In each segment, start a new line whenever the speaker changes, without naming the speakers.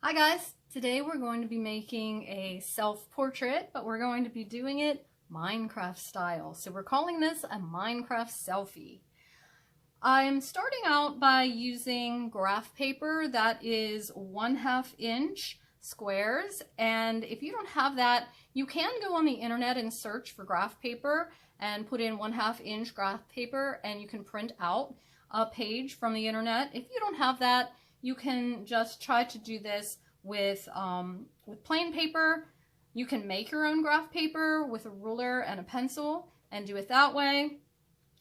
Hi guys, today we're going to be making a self-portrait, but we're going to be doing it Minecraft style. So we're calling this a Minecraft selfie. I'm starting out by using graph paper that is 1/2 inch squares, and if you don't have that, you can go on the internet and search for graph paper and put in 1/2 inch graph paper and you can print out a page from the internet. If you don't have that, you can just try to do this with plain paper. You can make your own graph paper with a ruler and a pencil and do it that way,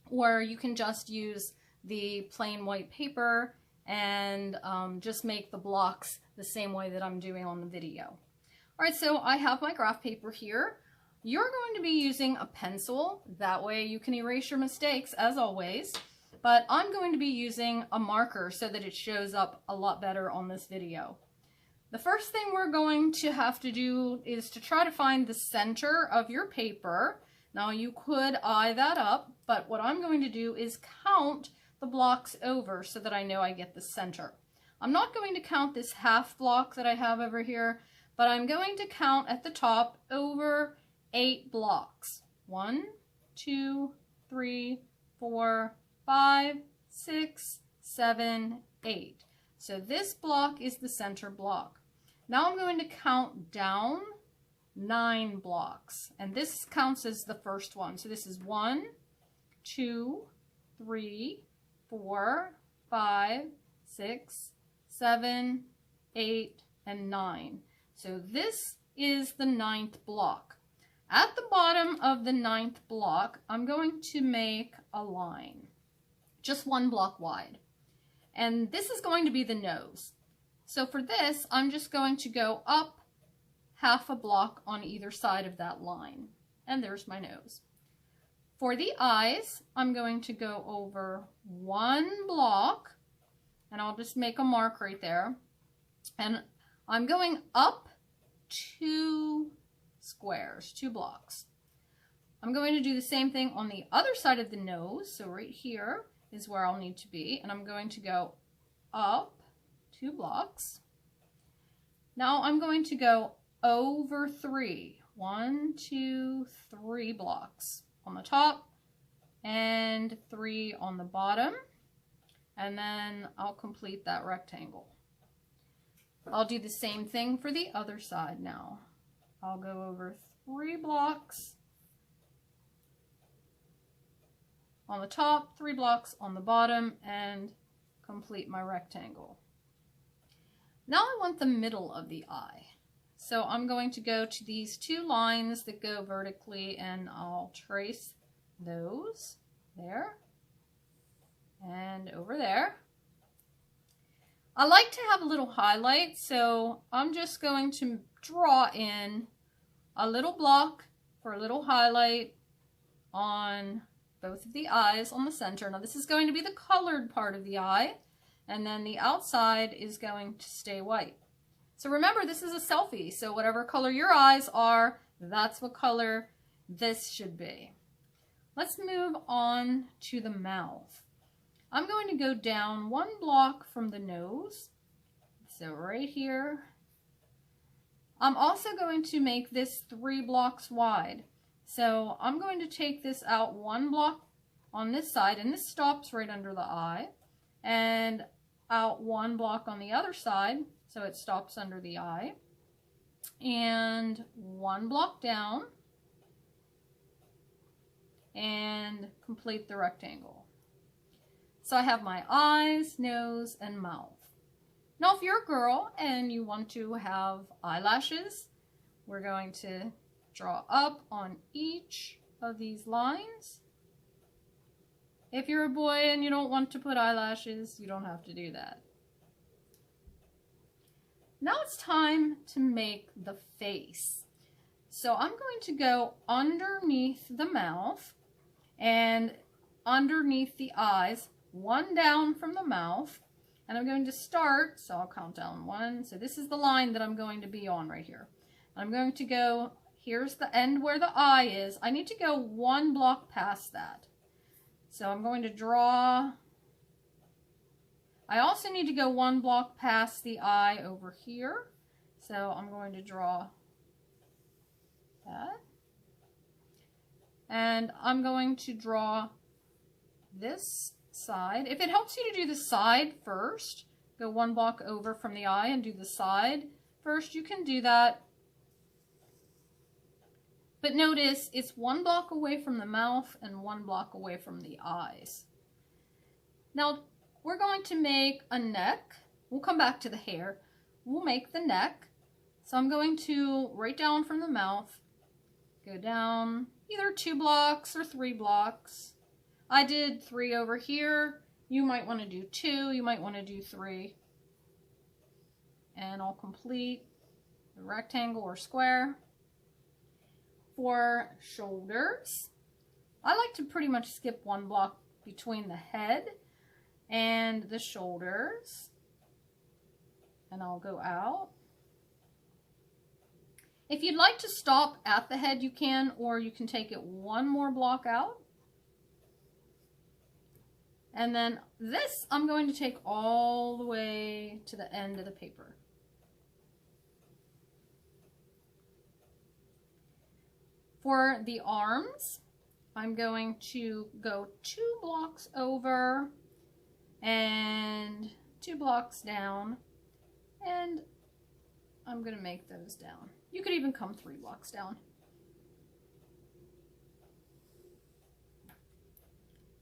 or you can just use the plain white paper and just make the blocks the same way that I'm doing on the video. All right, so I have my graph paper here. You're going to be using a pencil. That way you can erase your mistakes as always. But I'm going to be using a marker so that it shows up a lot better on this video. The first thing we're going to have to do is to try to find the center of your paper. Now you could eye that up, but what I'm going to do is count the blocks over so that I know I get the center. I'm not going to count this half block that I have over here, but I'm going to count at the top over 8 blocks. 1, 2, 3, 4, 5, 6, 7, 8. So this block is the center block. Now I'm going to count down 9 blocks, and this counts as the first one. So this is 1, 2, 3, 4, 5, 6, 7, 8, and 9. So this is the 9th block. At the bottom of the 9th block, I'm going to make a line, just 1 block wide. And this is going to be the nose. So for this, I'm just going to go up 1/2 block on either side of that line. And there's my nose. For the eyes, I'm going to go over 1 block, and I'll just make a mark right there. And I'm going up 2 squares, 2 blocks. I'm going to do the same thing on the other side of the nose. So right here is where I'll need to be, and I'm going to go up 2 blocks. Now I'm going to go over 3. 1, 2, 3 blocks on the top and 3 on the bottom, and then I'll complete that rectangle. I'll do the same thing for the other side now. I'll go over 3 blocks on the top, 3 blocks on the bottom, and complete my rectangle. Now I want the middle of the eye. So I'm going to go to these 2 lines that go vertically, and I'll trace those there and over there. I like to have a little highlight, so I'm just going to draw in a little block for a little highlight on both of the eyes on the center. Now this is going to be the colored part of the eye, and then the outside is going to stay white. So remember, this is a selfie, so whatever color your eyes are, that's what color this should be. Let's move on to the mouth. I'm going to go down 1 block from the nose, so right here. I'm also going to make this 3 blocks wide. So I'm going to take this out 1 block on this side, and this stops right under the eye, and out 1 block on the other side, so it stops under the eye, and 1 block down, and complete the rectangle. So I have my eyes, nose, and mouth. Now if you're a girl and you want to have eyelashes, we're going to draw up on each of these lines. If you're a boy and you don't want to put eyelashes, you don't have to do that. Now it's time to make the face. So I'm going to go underneath the mouth and underneath the eyes, 1 down from the mouth, and I'm going to start, so I'll count down 1. So this is the line that I'm going to be on right here. I'm going to go, here's the end where the eye is. I need to go 1 block past that. So I'm going to draw I also need to go one block past the eye over here. So I'm going to draw that. And I'm going to draw this side. If it helps you to do the side first, go one block over from the eye and do the side first, you can do that. But notice it's one block away from the mouth and one block away from the eyes. Now we're going to make a neck. We'll come back to the hair. We'll make the neck. So I'm going to right down from the mouth, go down either 2 blocks or 3 blocks. I did 3 over here. You might want to do 2, you might want to do 3. And I'll complete the rectangle or square. For shoulders, I like to pretty much skip 1 block between the head and the shoulders. And I'll go out. If you'd like to stop at the head, you can, or you can take it 1 more block out. And then this, I'm going to take all the way to the end of the paper. For the arms, I'm going to go 2 blocks over and 2 blocks down, and I'm going to make those down. You could even come 3 blocks down.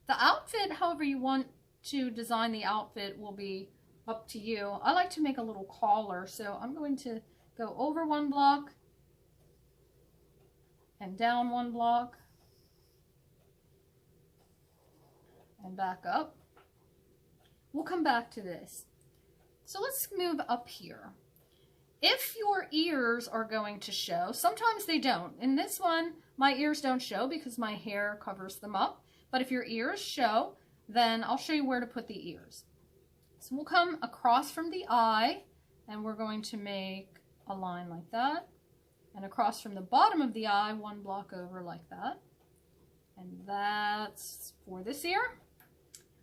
The outfit, however you want to design the outfit, will be up to you. I like to make a little collar, so I'm going to go over 1 block and down 1 block and back up. We'll come back to this. So let's move up here. If your ears are going to show, sometimes they don't. In this one, my ears don't show because my hair covers them up. But if your ears show, then I'll show you where to put the ears. So we'll come across from the eye, and we're going to make a line like that. And across from the bottom of the eye, 1 block over like that. And that's for this ear.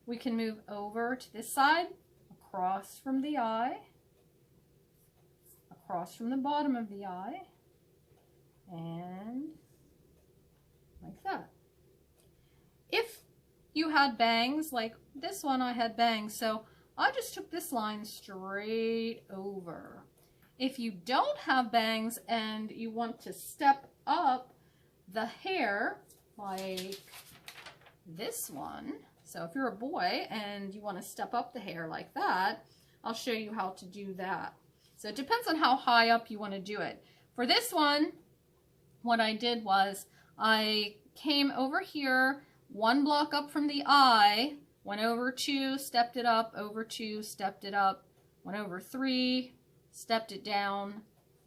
We can move over to this side, across from the eye, across from the bottom of the eye, and like that. If you had bangs, like this one I had bangs, so I just took this line straight over. If you don't have bangs and you want to step up the hair, like this one, so if you're a boy and you want to step up the hair like that, I'll show you how to do that. So it depends on how high up you want to do it. For this one, what I did was I came over here, 1 block up from the eye, went over 2, stepped it up, over 2, stepped it up, went over 3, stepped it down.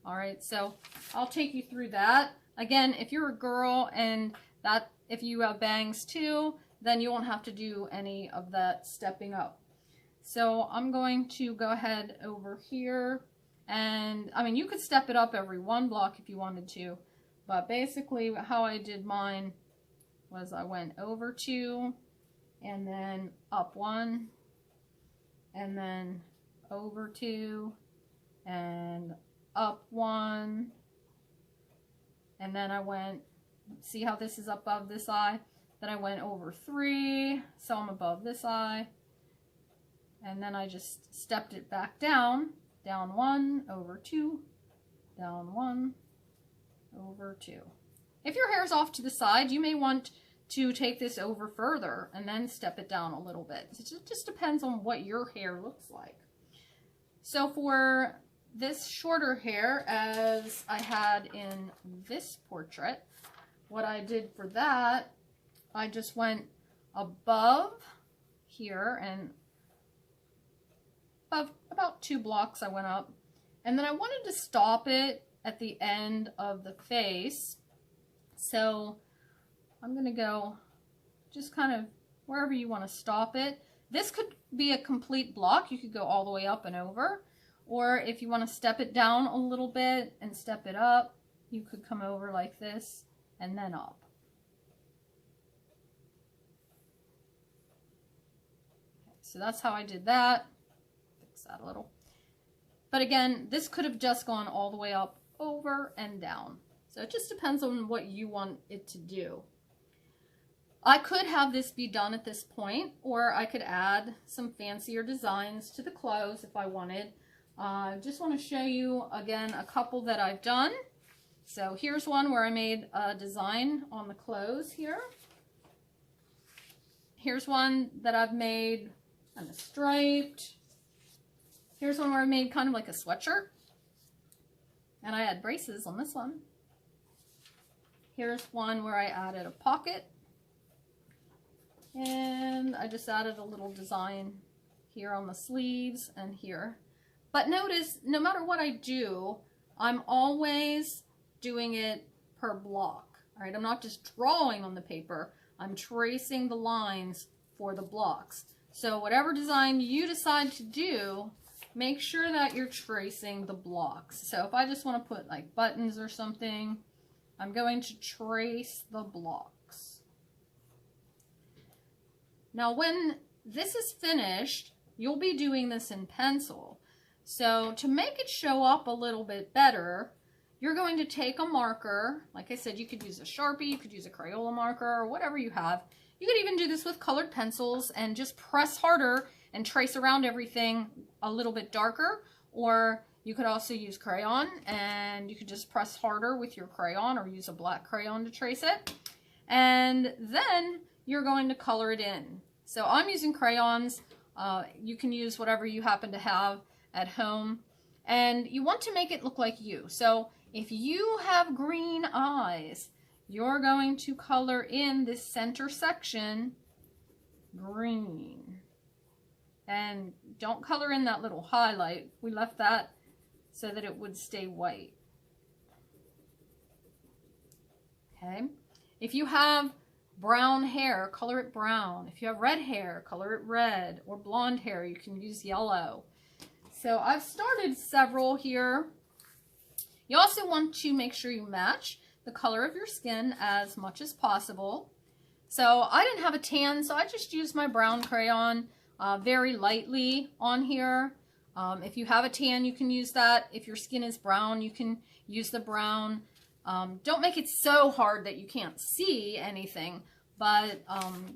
All right, so I'll take you through that. Again, if you're a girl and if you have bangs too, then you won't have to do any of that stepping up. So I'm going to go ahead over here, and I mean, you could step it up every 1 block if you wanted to, but basically how I did mine was I went over 2, and then up 1, and then over 2, and up 1, and then I went, see how this is above this eye? Then I went over 3, so I'm above this eye, and then I just stepped it back down, down 1, over 2, down 1, over 2. If your hair's off to the side, you may want to take this over further and then step it down a little bit. It just depends on what your hair looks like. So for this shorter hair, as I had in this portrait, what I did for that, I just went above here and about 2 blocks I went up, and then I wanted to stop it at the end of the face, so I'm going to go just kind of wherever you want to stop it. This could be a complete block. You could go all the way up and over, or if you want to step it down a little bit and step it up, you could come over like this and then up. So that's how I did that. fix that a little. But again, this could have just gone all the way up, over, and down. So it just depends on what you want it to do. I could have this be done at this point, or I could add some fancier designs to the clothes if I wanted. Just want to show you again a couple that I've done. So here's one where I made a design on the clothes here. Here's one that I've made kind of striped. Here's one where I made kind of like a sweatshirt. And I had braces on this one. Here's one where I added a pocket. And I just added a little design here on the sleeves and here. But notice, no matter what I do, I'm always doing it per block. All right, I'm not just drawing on the paper. I'm tracing the lines for the blocks. So whatever design you decide to do, make sure that you're tracing the blocks. So if I just want to put like buttons or something, I'm going to trace the blocks. Now when this is finished, you'll be doing this in pencil. So to make it show up a little bit better, you're going to take a marker. Like I said, you could use a Sharpie, you could use a Crayola marker, or whatever you have. You could even do this with colored pencils and just press harder and trace around everything a little bit darker. Or you could also use crayon, and you could just press harder with your crayon or use a black crayon to trace it. And then you're going to color it in. So I'm using crayons. You can use whatever you happen to have at home. And you want to make it look like you. So if you have green eyes, you're going to color in this center section green. And don't color in that little highlight. We left that so that it would stay white. Okay. If you have brown hair, color it brown. If you have red hair, color it red. Or blonde hair, you can use yellow. So I've started several here. You also want to make sure you match the color of your skin as much as possible. So I didn't have a tan, so I just used my brown crayon very lightly on here. If you have a tan, you can use that. If your skin is brown, you can use the brown. Don't make it so hard that you can't see anything, but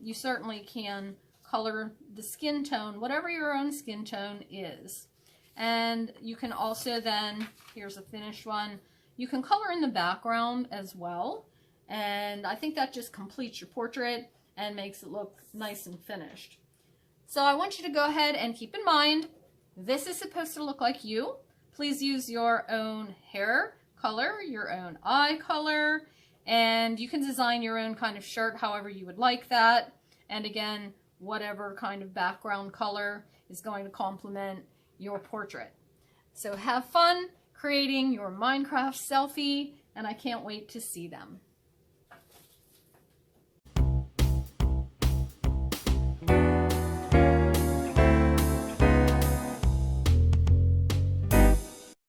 you certainly can color the skin tone, whatever your own skin tone is. And you can also then, here's a finished one, you can color in the background as well. And I think that just completes your portrait and makes it look nice and finished. So I want you to go ahead and keep in mind, this is supposed to look like you. Please use your own hair color, your own eye color, and you can design your own kind of shirt however you would like that. And again, whatever kind of background color is going to complement your portrait. So have fun creating your Minecraft selfie, and I can't wait to see them.